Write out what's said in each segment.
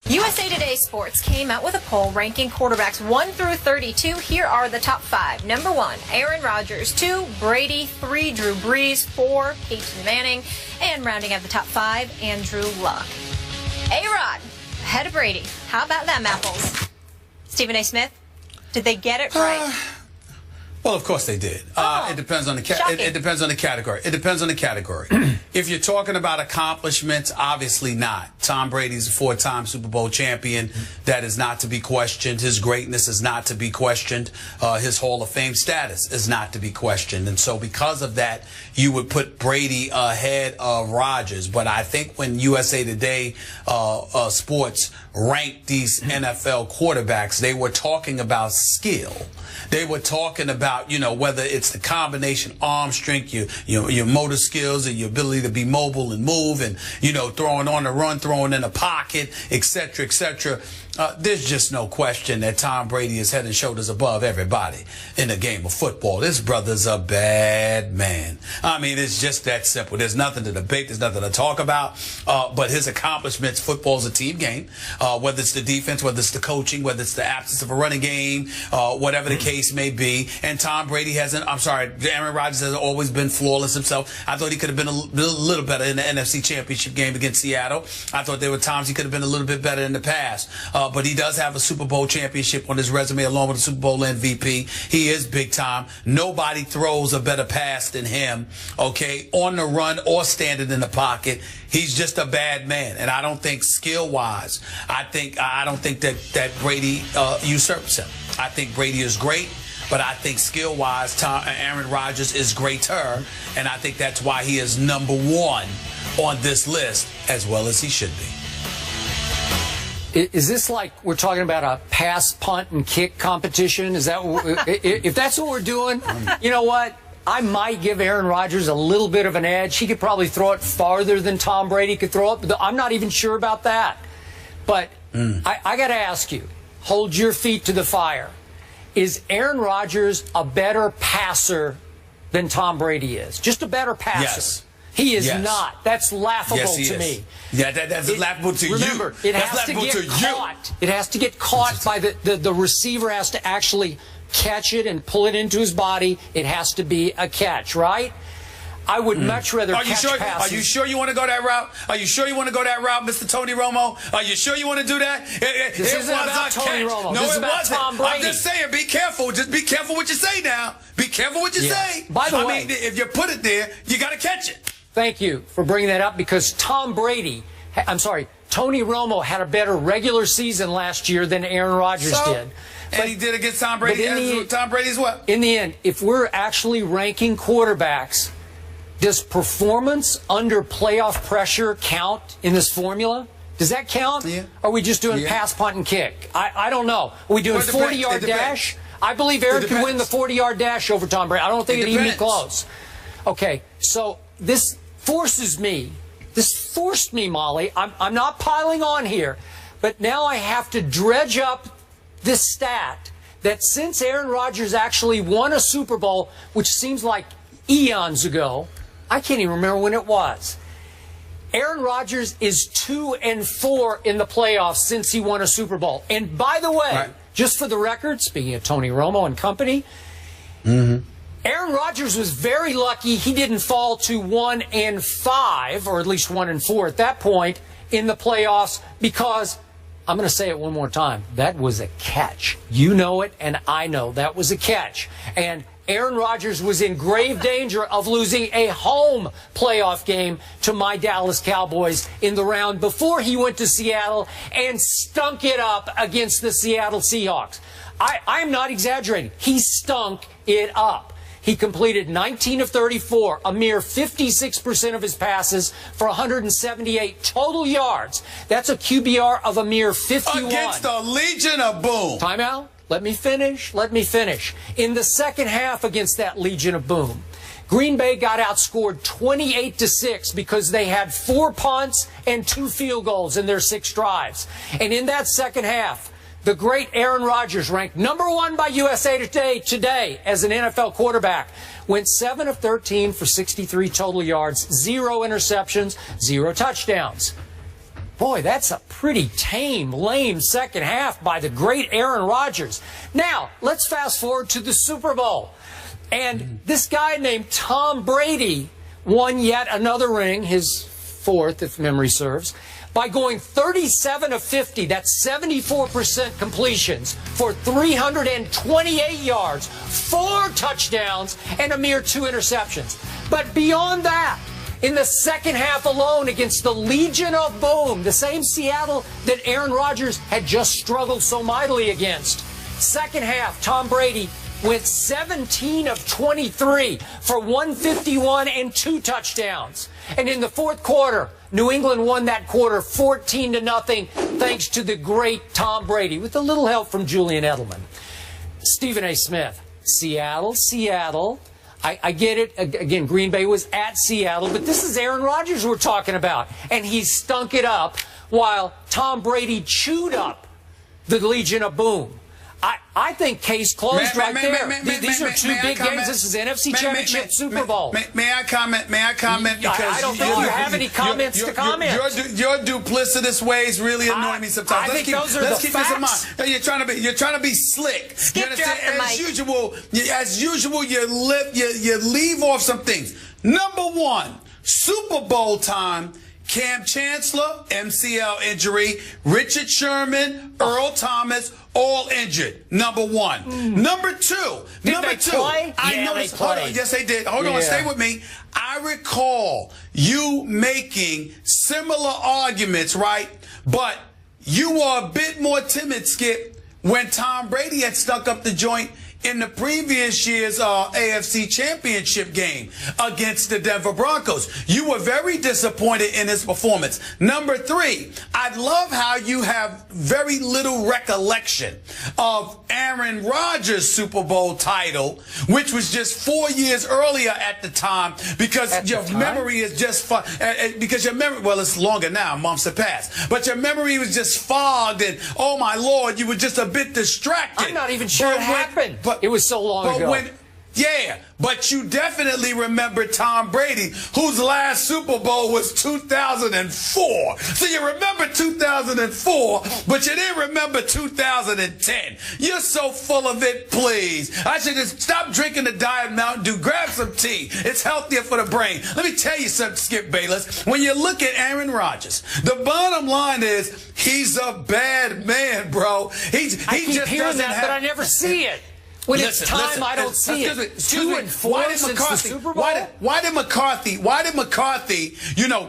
USA Today Sports came out with a poll ranking quarterbacks 1 through 32. Here are the top 5. Number 1, Aaron Rodgers. 2, Brady. 3, Drew Brees. 4, Peyton Manning. And rounding out the top 5, Andrew Luck. A-Rod, ahead of Brady. How about them apples? Stephen A. Smith, did they get it right? Well, of course they did. It depends on the it depends on the category. It depends on the category. If you're talking about accomplishments, obviously not. Tom Brady's a 4-time Super Bowl champion. That is not to be questioned. His greatness is not to be questioned. His Hall of Fame status is not to be questioned. And so because of that, you would put Brady ahead of Rodgers. But I think when USA Today Sports ranked these NFL quarterbacks, they were talking about skill. They were talking about, whether it's the combination arm strength, your motor skills, and your ability to be mobile and move, and, throwing on the run, throwing in the pocket, et cetera, et cetera. There's just no question that Tom Brady is head and shoulders above everybody in the game of football. This brother's a bad man. I mean, it's just that simple. There's nothing to debate. There's nothing to talk about. But his accomplishments, football's a team game, whether it's the defense, whether it's the coaching, whether it's the absence of a running game, whatever the case may be. And Tom Brady Aaron Rodgers has always been flawless himself. I thought he could have been a little better in the NFC Championship game against Seattle. I thought there were times he could have been a little bit better in the past. But he does have a Super Bowl championship on his resume along with a Super Bowl MVP. He is big time. Nobody throws a better pass than him, okay, on the run or standing in the pocket. He's just a bad man. And I don't think skill-wise, I don't think that Brady usurps him. I think Brady is great. But I think skill-wise, Aaron Rodgers is greater, and I think that's why he is number 1 on this list, as well as he should be. Is this like we're talking about a pass, punt, and kick competition? Is that if that's what we're doing? You know what? I might give Aaron Rodgers a little bit of an edge. He could probably throw it farther than Tom Brady could throw it. But I'm not even sure about that. But I got to ask you, hold your feet to the fire. Is Aaron Rodgers a better passer than Tom Brady is? Just a better passer? Yes. He is not. That's laughable to me. Yeah, that's laughable to you. Remember, it has to get caught. It has to get caught by the receiver has to actually catch it and pull it into his body. It has to be a catch, right? I would much rather catch passes. Are you sure you want to go that route? Are you sure you want to go that route, Mr. Tony Romo? Are you sure you want to do that? This isn't about Tony Romo. No, this is it about wasn't. Tom Brady. I'm just saying, be careful. Just be careful what you say now. Be careful what you say. By the way, I mean, if you put it there, you got to catch it. Thank you for bringing that up because Tony Romo had a better regular season last year than Aaron Rodgers did. And he did against Tom Brady as well. In the end, if we're actually ranking quarterbacks, does performance under playoff pressure count in this formula? Does that count? Yeah. Or are we just doing pass, punt, and kick? I don't know. Are we doing 40-yard dash? I believe Aaron can win the 40-yard dash over Tom Brady. I don't think it'd even be close. Okay, so this forced me, Molly. I'm not piling on here, but now I have to dredge up this stat that since Aaron Rodgers actually won a Super Bowl, which seems like eons ago, I can't even remember when it was. Aaron Rodgers is 2-4 in the playoffs since he won a Super Bowl. And by the way, just for the record, speaking of Tony Romo and company, Aaron Rodgers was very lucky he didn't fall to 1-5, or at least 1-4 at that point in the playoffs, because I'm going to say it one more time. That was a catch. You know it, and I know that was a catch. And Aaron Rodgers was in grave danger of losing a home playoff game to my Dallas Cowboys in the round before he went to Seattle and stunk it up against the Seattle Seahawks. I am not exaggerating. He stunk it up. He completed 19 of 34, a mere 56% of his passes for 178 total yards. That's a QBR of a mere 51. Against the Legion of Boom. Timeout. Let me finish. In the second half against that Legion of Boom, Green Bay got outscored 28-6 because they had 4 punts and 2 field goals in their 6 drives. And in that second half, the great Aaron Rodgers, ranked #1 by USA Today as an NFL quarterback, went 7 of 13 for 63 total yards, 0 interceptions, 0 touchdowns. boy, that's a pretty tame, lame second half by the great Aaron Rodgers. Now, let's fast forward to the Super Bowl. And this guy named Tom Brady won yet another ring, his fourth, if memory serves, by going 37 of 50, that's 74% completions for 328 yards, 4 touchdowns, and a mere 2 interceptions. But beyond that, in the second half alone against the Legion of Boom, the same Seattle that Aaron Rodgers had just struggled so mightily against. Second half, Tom Brady went 17 of 23 for 151 and 2 touchdowns. And in the fourth quarter, New England won that quarter 14-0 thanks to the great Tom Brady with a little help from Julian Edelman. Stephen A. Smith, Seattle. I get it. Again, Green Bay was at Seattle, but this is Aaron Rodgers we're talking about. And he stunk it up while Tom Brady chewed up the Legion of Boom. I think case closed right there. These are two big games. This is NFC Championship, Super Bowl. May I comment? Because I don't think you have any comments to comment. Your duplicitous ways really annoy me sometimes. I think those are let's the keep facts. this in mind. You're trying to be slick. Skip drop the mic. As usual, you leave off some things. Number one, Super Bowl time. Cam Chancellor, MCL injury. Richard Sherman, Earl Thomas, all injured. Number one. Number two. Did they play? I noticed. Hold on. Yes, they did. Hold on. Stay with me. I recall you making similar arguments, right? But you were a bit more timid, Skip, when Tom Brady had stuck up the joint in the previous year's AFC Championship game against the Denver Broncos. You were very disappointed in his performance. Number three, I love how you have very little recollection of Aaron Rodgers' Super Bowl title, which was just 4 years earlier at the time, because your memory is just because your memory, well, it's longer now, months have passed, but your memory was just fogged, and oh my Lord, you were just a bit distracted. I'm not even sure it happened. It was so long ago. But you definitely remember Tom Brady, whose last Super Bowl was 2004. So you remember 2004, but you didn't remember 2010. You're so full of it, please. I should just stop drinking the Diet Mountain Dew. Grab some tea. It's healthier for the brain. Let me tell you something, Skip Bayless. When you look at Aaron Rodgers, the bottom line is he's a bad man, bro. I keep hearing that, but I never see it. When it's time, I don't see it. Excuse me. Why did McCarthy? Why did McCarthy?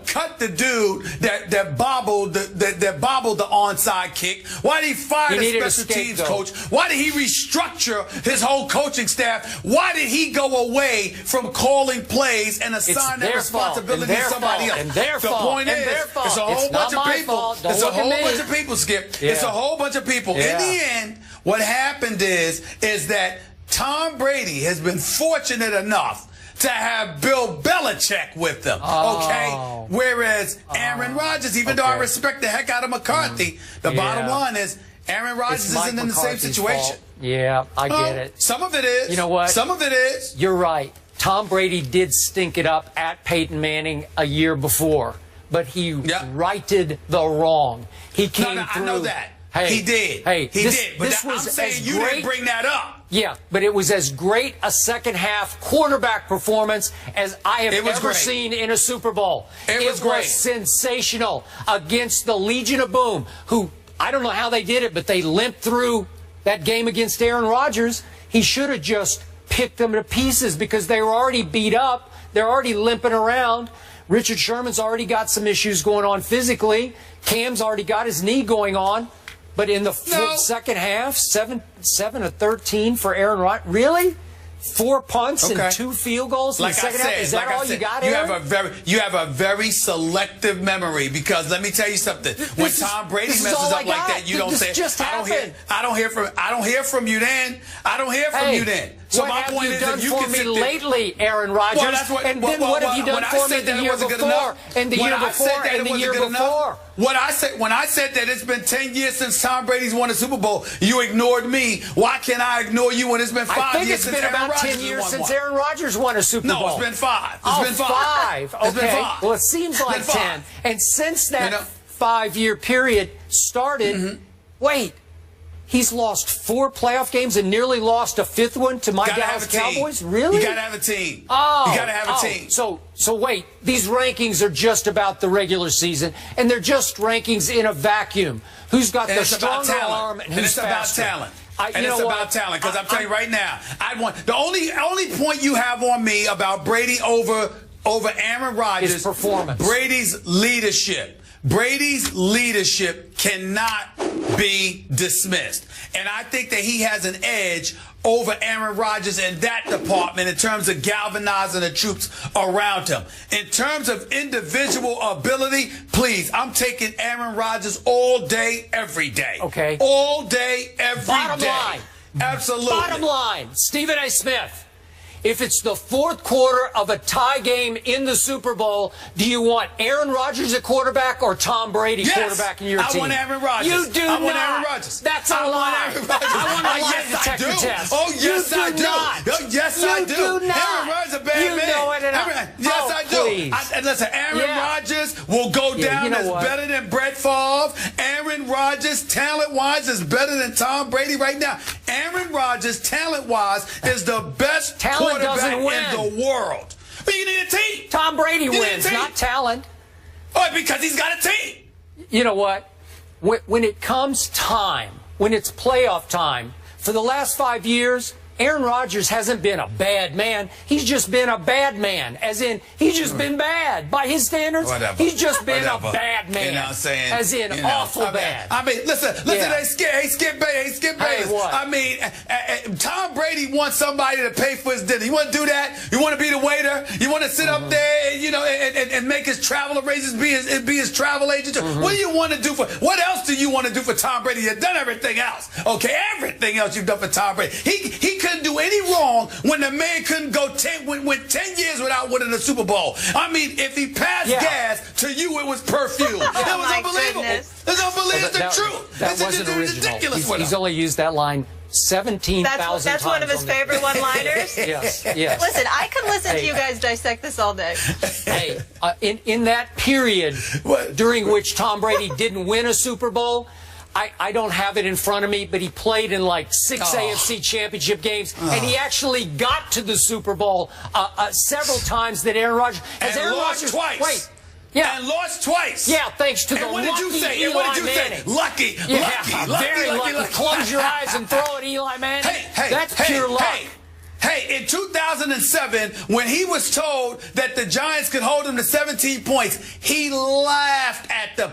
Cut the dude that bobbled the onside kick? Why did he fire the special teams coach? Why did he restructure his whole coaching staff? Why did he go away from calling plays and assign that responsibility to somebody else? The point is, it's a whole bunch of people. It's a whole bunch of people, Skip. It's a whole bunch of people. In the end, what happened is that Tom Brady has been fortunate enough to have Bill Belichick with them, okay? Whereas Aaron Rodgers, even though I respect the heck out of McCarthy, the bottom line is Aaron Rodgers isn't in the same situation. Yeah, I get it. Some of it is. You know what? Some of it is. You're right. Tom Brady did stink it up at Peyton Manning a year before, but he righted the wrong. He came through. I know that. Hey, he did. Hey, he did. But I'm saying you didn't bring that up. Yeah, but it was as great a second half quarterback performance as I have ever seen in a Super Bowl. It was sensational against the Legion of Boom, who I don't know how they did it, but they limped through that game against Aaron Rodgers. He should have just picked them to pieces because they were already beat up. They're already limping around. Richard Sherman's already got some issues going on physically. Cam's already got his knee going on. But in the second half, 7 of 13 for Aaron Rodgers. Really? 4 punts and 2 field goals in the second half? Is that all you got, Aaron? You have a very selective memory, because let me tell you something. When Tom Brady messes up like that, you don't say, I don't hear from you then. I don't hear from you then. So my point is, if you can sit there lately, Aaron Rodgers, and then what have you done for me the year before, and the year before, and the year before? When I said that it's been 10 years since Tom Brady's won a Super Bowl, you ignored me. Why can't I ignore you when it's been 5 years since Aaron Rodgers won one? I think it's been about 10 years since Aaron Rodgers won a Super Bowl. No, it's been 5. It's been 5. It's been 5. Well, it seems like 10. And since that 5-year period started. Wait. He's lost 4 playoff games and nearly lost a 5th one to my Dallas Cowboys? Really? You got to have a team. Oh. You got to have a team. So wait, these rankings are just about the regular season, and they're just rankings in a vacuum. Who's got the stronger arm and who's faster? It's about talent. And it's about talent, because I'm telling you right now, the only point you have on me about Brady over Aaron Rodgers is performance. Brady's leadership. Brady's leadership cannot be dismissed. And I think that he has an edge over Aaron Rodgers in that department in terms of galvanizing the troops around him. In terms of individual ability, please, I'm taking Aaron Rodgers all day, every day. Okay. All day, every day. Bottom line. Absolutely. Bottom line, Stephen A. Smith. If it's the 4th quarter of a tie game in the Super Bowl, do you want Aaron Rodgers at quarterback or Tom Brady quarterback in your team? I want Aaron Rodgers. You do not. I want Aaron Rodgers. That's a lie. I want a lie detector test. Oh, yes, I do. Oh, yes, I do. You do not. Aaron Rodgers is a bad man. You know it. Yes, I do. And listen, Aaron Rodgers will go down as better than Brett Favre. Aaron Rodgers, talent-wise, is better than Tom Brady right now. Aaron Rodgers, talent-wise, is the best quarterback in the world. But you need a team. Tom Brady wins, not talent. Oh, because he's got a team. You know what? When it comes time, when it's playoff time, for the last 5 years, Aaron Rodgers hasn't been a bad man. He's just been a bad man, as in he's just been bad. By his standards, he's just been a bad man. You know what I'm saying? As in awful bad. I mean, listen, hey, Skip Bayless. Hey, what? I mean, Tom Brady wants somebody to pay for his dinner. You want to do that? You want to be the waiter? You want to sit up there, and make his travel arrangements, be his travel agent? What do you want to do what else do you want to do for Tom Brady? You've done everything else. Okay, everything else you've done for Tom Brady. He couldn't do any wrong when the man couldn't go 10 years without winning a Super Bowl. I mean, if he passed gas, to you it was perfume. That was unbelievable. It's unbelievable. It's the truth. That wasn't original. Ridiculous. He's only used that line 17,000 times. That's one of his favorite one-liners? Yes. Listen, I could listen to you guys dissect this all day. Hey, in that period during which Tom Brady didn't win a Super Bowl, I don't have it in front of me, but he played in like 6 AFC championship games, and he actually got to the Super Bowl several times that Aaron Rodgers... And lost twice. Wait. Yeah. And lost twice. Yeah, thanks to the lucky Eli Manning. Lucky. Very lucky. Close your eyes and throw it, Eli Manning. That's pure luck. Hey, in 2007, when he was told that the Giants could hold him to 17 points, he laughed at them.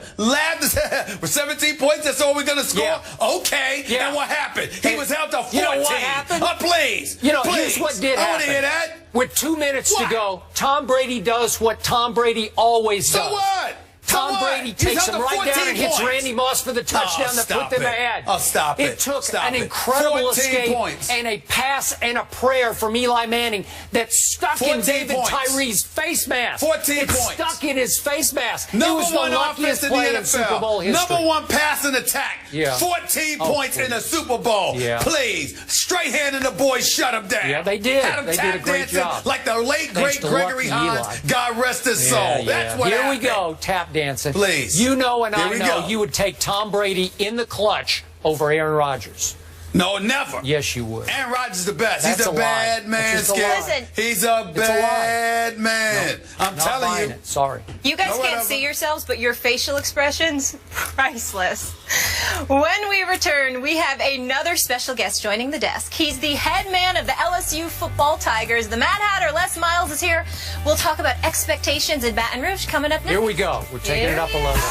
For 17 points, that's all we're going to score? Yeah. Okay. Yeah. And what happened? He was held to 14. You know what happened? Please. Here's what did happen. I want to hear that. With 2 minutes to go, Tom Brady does what Tom Brady always does. So what? Tom Brady takes him right down and hits Randy Moss for the touchdown that put them ahead. Oh, stop it. It took an incredible escape and a pass and a prayer from Eli Manning that stuck in David Tyree's face mask. 14 points. Stuck in his face mask. Number it was one the luckiest offense play in the in Super Bowl history. Number one passing attack. Yeah. 14 points in the Super Bowl. Yeah. Please. Straight hand and the boys shut him down. Yeah, they did. They did a great job. Like the late, great Gregory Hines. God rest his soul. That's what happened. Here we go, tap dancing. Please. You know and I know you would take Tom Brady in the clutch over Aaron Rodgers. No, never. Yes, you would. Aaron Rodgers is the best. That's He's a bad man, Skip. Listen, he's a bad man. No, I'm telling you. Sorry. You guys can't see yourselves, but your facial expressions, priceless. When we return, we have another special guest joining the desk. He's the head man of the LSU football Tigers. The Mad Hatter, Les Miles, is here. We'll talk about expectations in Baton Rouge coming up next. Here we go. We're taking it up a level.